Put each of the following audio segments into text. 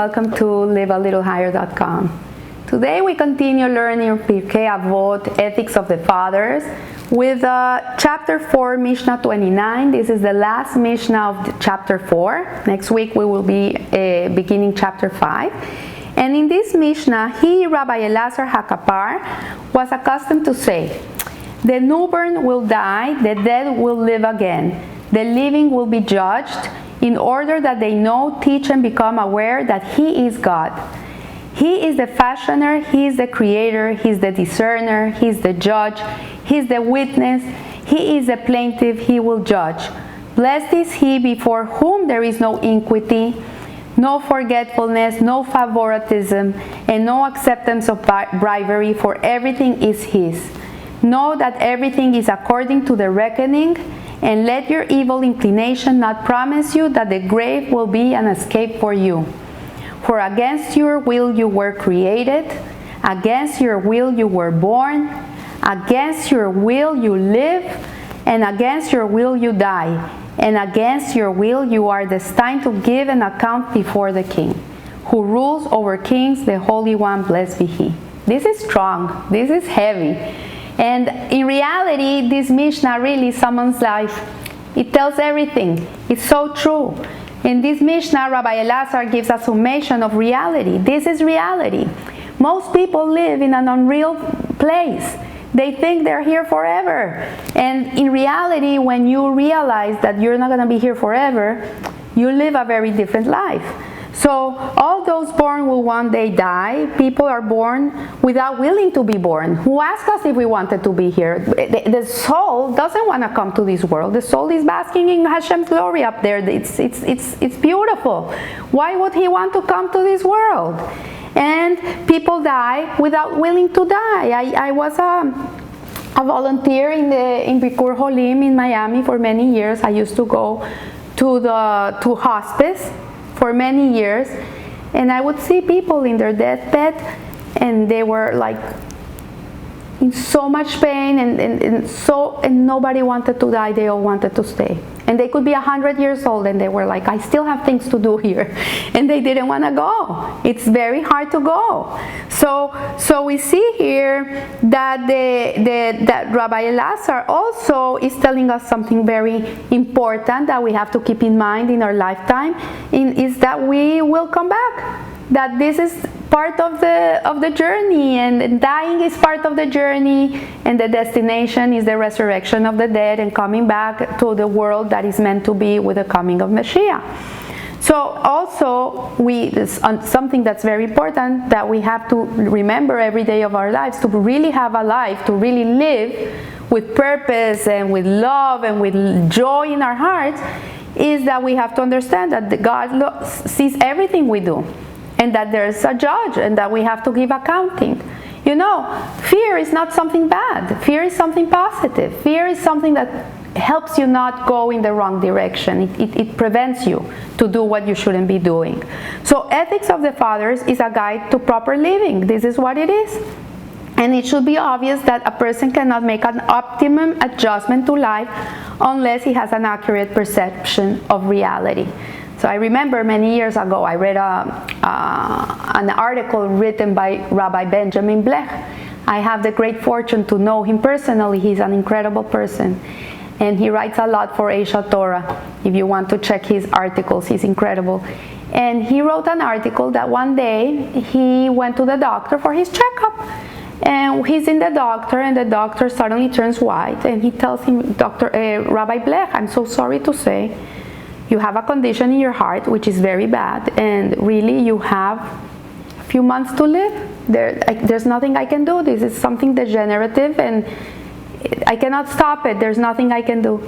welcome to livealittlehigher.com. Today we continue learning Pirkei Avot, Ethics of the Fathers, with Chapter 4, Mishna 29. This is the last Mishna of Chapter 4. Next week we will be beginning Chapter 5. And in this Mishna, Rabbi Elazar HaKapar, was accustomed to say, "The newborn will die, the dead will live again, the living will be judged, in order that they know, teach, and become aware that He is God. He is the fashioner, He is the creator, He is the discerner, He is the judge, He is the witness, He is the plaintiff, He will judge. Blessed is He before whom there is no iniquity, no forgetfulness, no favoritism, and no acceptance of bribery, for everything is His. Know that everything is according to the reckoning, and let your evil inclination not promise you that the grave will be an escape for you. For against your will you were created, against your will you were born, against your will you live, and against your will you die, and against your will you are destined to give an account before the King, who rules over kings, the Holy One, blessed be He." This is strong, this is heavy. And in reality, this Mishnah really summons life. It tells everything. It's so true. In this Mishnah, Rabbi Elazar gives a summation of reality. This is reality. Most people live in an unreal place. They think they're here forever. And in reality, when you realize that you're not going to be here forever, you live a very different life. So all those born will one day die. People are born without willing to be born. Who asked us if we wanted to be here? The soul doesn't want to come to this world. The soul is basking in Hashem's glory up there. It's beautiful. Why would He want to come to this world? And people die without willing to die. I was a volunteer in Bikur Holim in Miami for many years. I used to go to hospice for many years, and I would see people in their deathbed, and they were like in so much pain, and nobody wanted to die. They all wanted to stay, and they could be 100 years old, and they were like, "I still have things to do here," and they didn't want to go. It's very hard to go. So we see here that that Rabbi Elazar also is telling us something very important that we have to keep in mind in our lifetime, is that we will come back. That this is part of the journey, and dying is part of the journey, and the destination is the resurrection of the dead and coming back to the world that is meant to be with the coming of Mashiach. So also, something that's very important that we have to remember every day of our lives, to really have a life, to really live with purpose and with love and with joy in our hearts, is that we have to understand that God sees everything we do, and that there's a judge, and that we have to give accounting. You know, fear is not something bad. Fear is something positive. Fear is something that helps you not go in the wrong direction. It prevents you to do what you shouldn't be doing. So Ethics of the Fathers is a guide to proper living. This is what it is. And it should be obvious that a person cannot make an optimum adjustment to life unless he has an accurate perception of reality. So I remember many years ago I read an article written by Rabbi Benjamin Black. I have the great fortune to know him personally. He's an incredible person, and he writes a lot for Ch4. If you want to check his articles, he's incredible. And he wrote an article that one day he went to the doctor for his checkup, and he's in the doctor, and the doctor suddenly turns white, and he tells him, Rabbi Black, I'm so sorry to say, you have a condition in your heart which is very bad, and really you have a few months to live. There's nothing I can do. This is something degenerative, and I cannot stop it. There's nothing I can do.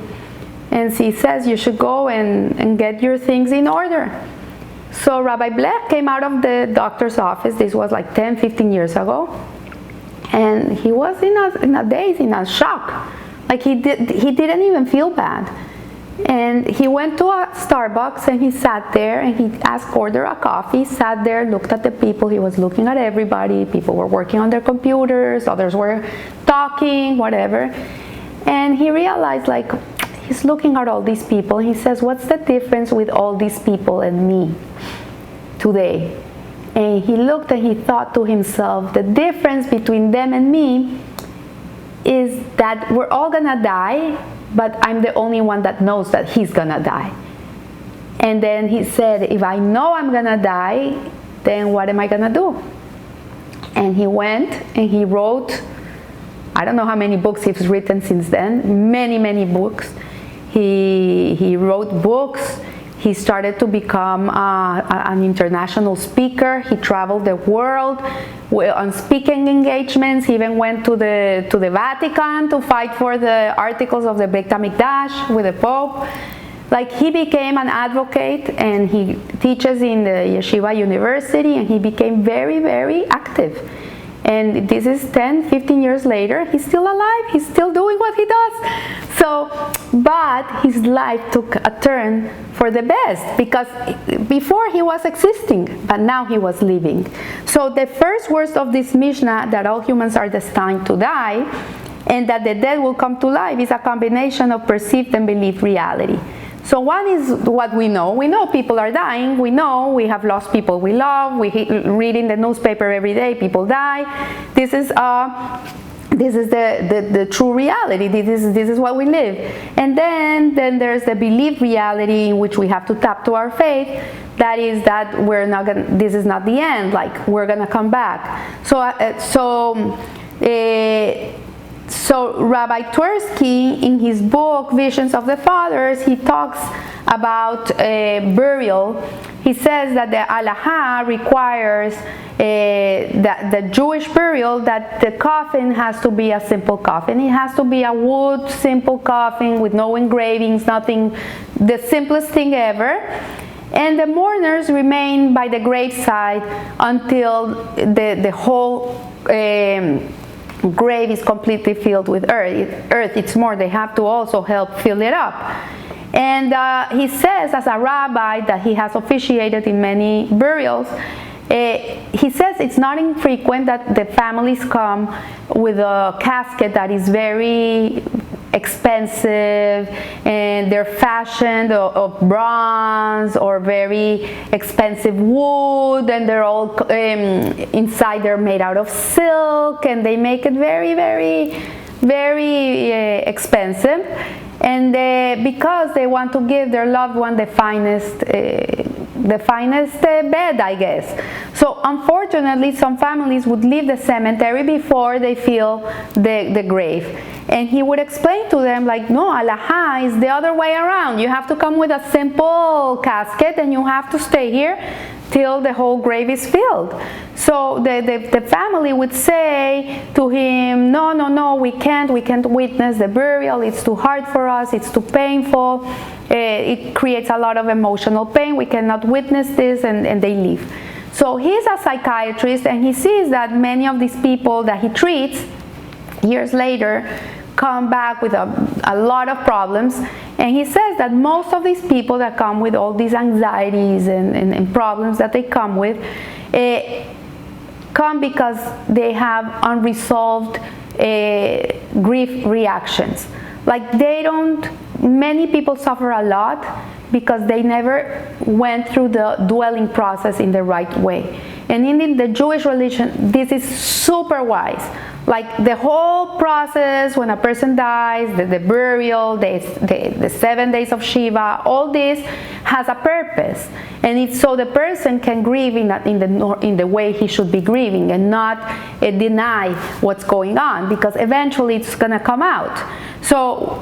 And he says you should go and get your things in order. So Rabbi Black came out of the doctor's office. This was like 10-15 years ago, and he was in a daze, in a shock. Like he didn't even feel bad. And he went to a Starbucks, and he sat there, and he ordered a coffee, sat there, looked at the people. He was looking at everybody. People were working on their computers, others were talking, whatever. And he realized, like, he's looking at all these people. He says, what's the difference with all these people and me? today. And he looked and he thought to himself, the difference between them and me is that we're all gonna die, but I'm the only one that knows that he's gonna die. And then he said, if I know I'm gonna die, then what am I gonna do? And he went and he wrote, I don't know how many books he's written since then, many books. He wrote books. He started to become an international speaker. He traveled the world on speaking engagements. He even went to the Vatican to fight for the articles of the Beit HaMikdash with the Pope. Like, he became an advocate, and he teaches in the Yeshiva University, and he became very active. And this is 10, 15 years later, he's still alive, he's still doing what he does. So, but his life took a turn for the best, because before he was existing, but now he was living. So the first words of this Mishnah, that all humans are destined to die, and that the dead will come to life, is a combination of perceived and believed reality. So one is what we know. We know people are dying. We know we have lost people we love. We read in the newspaper every day, people die. This is the true reality. This is what we live. And then there's the believed reality, in which we have to tap to our faith. That is that we're not gonna, this is not the end. Like, we're gonna come back. So Rabbi Tversky, in his book Visions of the Fathers, he talks about burial. He says that the halacha requires the Jewish burial, that the coffin has to be a simple coffin. It has to be a wood, simple coffin with no engravings, nothing, the simplest thing ever. And the mourners remain by the graveside until the whole grave is completely filled with earth. It's more, they have to also help fill it up. And he says, as a rabbi that he has officiated in many burials, he says it's not infrequent that the families come with a casket that is very expensive, and they're fashioned of bronze or very expensive wood, and they're all inside, they're made out of silk, and they make it very expensive. And because they want to give their loved one the finest bed, I guess. So unfortunately, some families would leave the cemetery before they fill the grave. And he would explain to them, like, no, halacha is the other way around. You have to come with a simple casket, and you have to stay here till the whole grave is filled. So the family would say to him, no, we can't witness the burial. It's too hard for us. It's too painful. It creates a lot of emotional pain. We cannot witness this, and they leave. So he's a psychiatrist, and he sees that many of these people that he treats years later come back with a lot of problems. And he says that most of these people that come with all these anxieties and problems that they come with come because they have unresolved grief reactions. Like, many people suffer a lot because they never went through the dwelling process in the right way. And in the Jewish religion, this is super wise. Like, the whole process when a person dies, the burial, the 7 days of Shiva, all this has a purpose, and it's so the person can grieve in the way he should be grieving, and not deny what's going on, because eventually it's gonna come out. So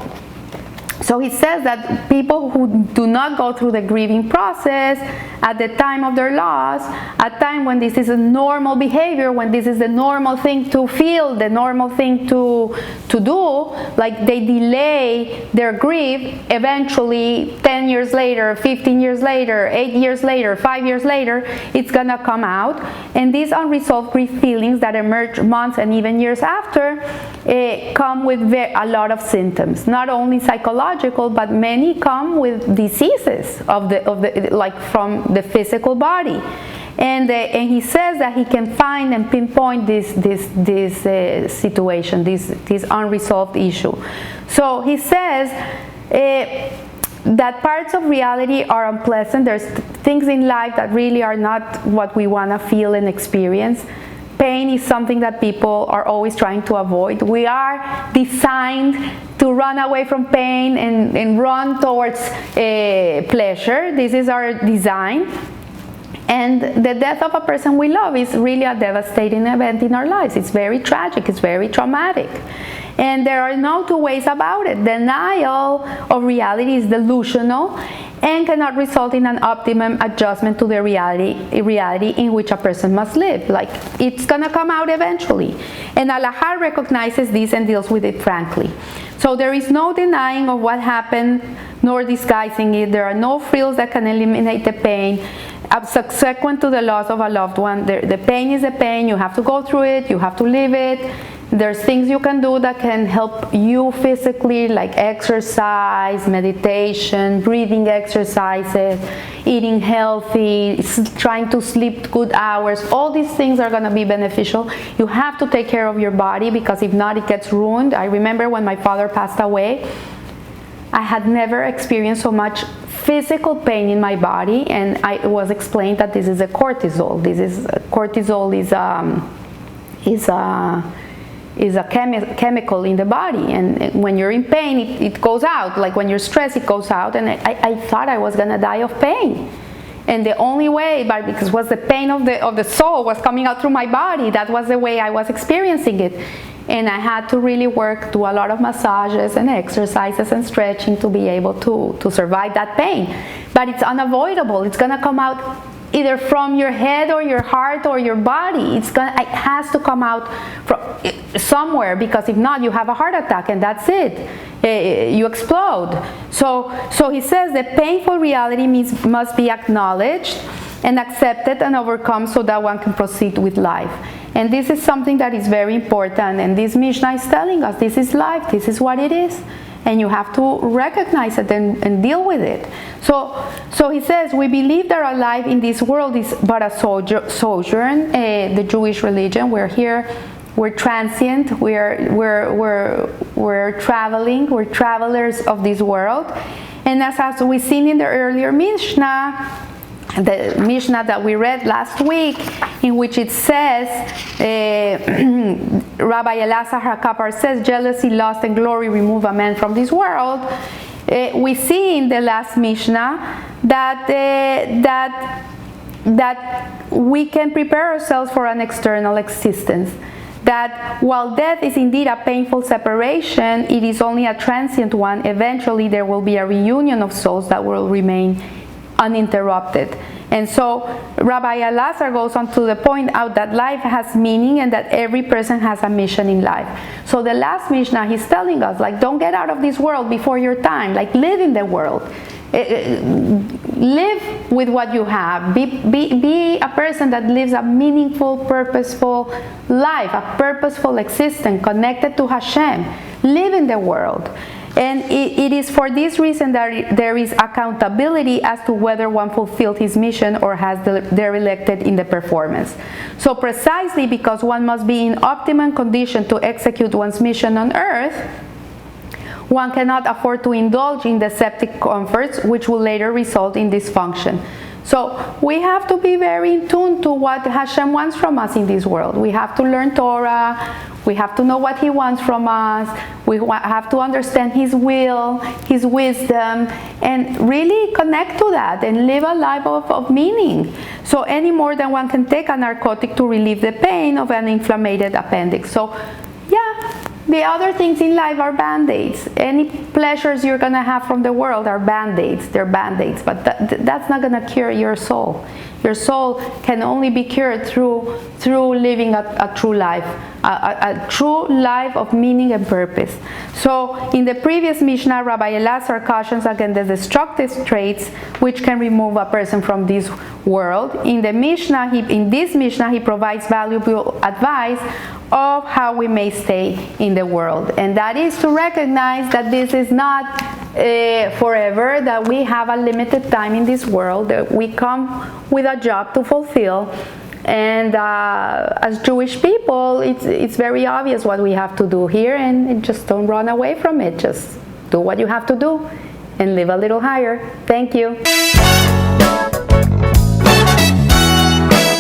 he says that people who do not go through the grieving process at the time of their loss, a time when this is a normal behavior, when this is the normal thing to feel, the normal thing to do, like, they delay their grief, eventually 10 years later, 15 years later, 8 years later, 5 years later, it's gonna come out. And these unresolved grief feelings that emerge months and even years after come with a lot of symptoms, not only psychological, but many come with diseases of the like from the physical body. And he says that he can find and pinpoint this situation, this unresolved issue. So he says that parts of reality are unpleasant. There's things in life that really are not what we want to feel and experience. Pain is something that people are always trying to avoid. We are designed to run away from pain and run towards pleasure. This is our design. And the death of a person we love is really a devastating event in our lives. It's very tragic, it's very traumatic. And there are no two ways about it. Denial of reality is delusional and cannot result in an optimum adjustment to the reality in which a person must live. Like, it's gonna come out eventually. And Alahar recognizes this and deals with it frankly. So there is no denying of what happened, nor disguising it. There are no frills that can eliminate the pain. Subsequent to the loss of a loved one, the pain is the pain. You have to go through it, you have to live it. There's things you can do that can help you physically, like exercise, meditation, breathing exercises, eating healthy, trying to sleep good hours. All these things are going to be beneficial. You have to take care of your body, because if not, it gets ruined. I remember when my father passed away, I had never experienced so much physical pain in my body, and it was explained that this is a cortisol. Cortisol is a chemical in the body, and when you're in pain, it goes out. Like when you're stressed, it goes out. And I thought I was gonna die of pain, and the only way, but because was the pain of the soul was coming out through my body. That was the way I was experiencing it. And I had to really do a lot of massages and exercises and stretching to be able to survive that pain. But it's unavoidable. It's gonna come out either from your head or your heart or your body. It has to come out from somewhere, because if not, you have a heart attack and that's it. You explode. So he says the painful reality must be acknowledged and accepted and overcome so that one can proceed with life. And this is something that is very important, and this Mishnah is telling us this is life, this is what it is, and you have to recognize it and deal with it. So he says, we believe that our life in this world is but a sojourn, the Jewish religion. We're here, we're transient, we're traveling, we're travelers of this world. And as we've seen in the earlier Mishnah, the Mishnah that we read last week, in which it says, Rabbi Elazar HaKapar says, jealousy, lust, and glory remove a man from this world. We see in the last Mishnah that we can prepare ourselves for an external existence. That while death is indeed a painful separation, it is only a transient one. Eventually there will be a reunion of souls that will remain uninterrupted. And so Rabbi Elazar goes on to point out that life has meaning and that every person has a mission in life. So the last Mishnah, he's telling us, like, don't get out of this world before your time. Like, live in the world. Live with what you have. Be a person that lives a meaningful, purposeful life, a purposeful existence connected to Hashem. Live in the world. And it is for this reason that there is accountability as to whether one fulfilled his mission or has derelicted in the performance. So precisely because one must be in optimum condition to execute one's mission on earth, one cannot afford to indulge in deceptive comforts which will later result in dysfunction. So we have to be very in tune to what Hashem wants from us in this world. We have to learn Torah. We have to know what He wants from us. We have to understand His will, His wisdom, and really connect to that and live a life of meaning. So any more than one can take a narcotic to relieve the pain of an inflamed appendix. So yeah, the other things in life are band-aids. Any pleasures you're going to have from the world are band-aids. They're band-aids, but that's not going to cure your soul. Your soul can only be cured through living a true life, a true life of meaning and purpose. So in the previous Mishnah, Rabbi Elazar cautions against the destructive traits which can remove a person from this world. In this Mishnah, he provides valuable advice of how we may stay in the world, and that is to recognize that this is not forever, that we have a limited time in this world, that we come with a job to fulfill, and as Jewish people, it's very obvious what we have to do here, and just don't run away from it. Just do what you have to do and live a little higher. Thank you.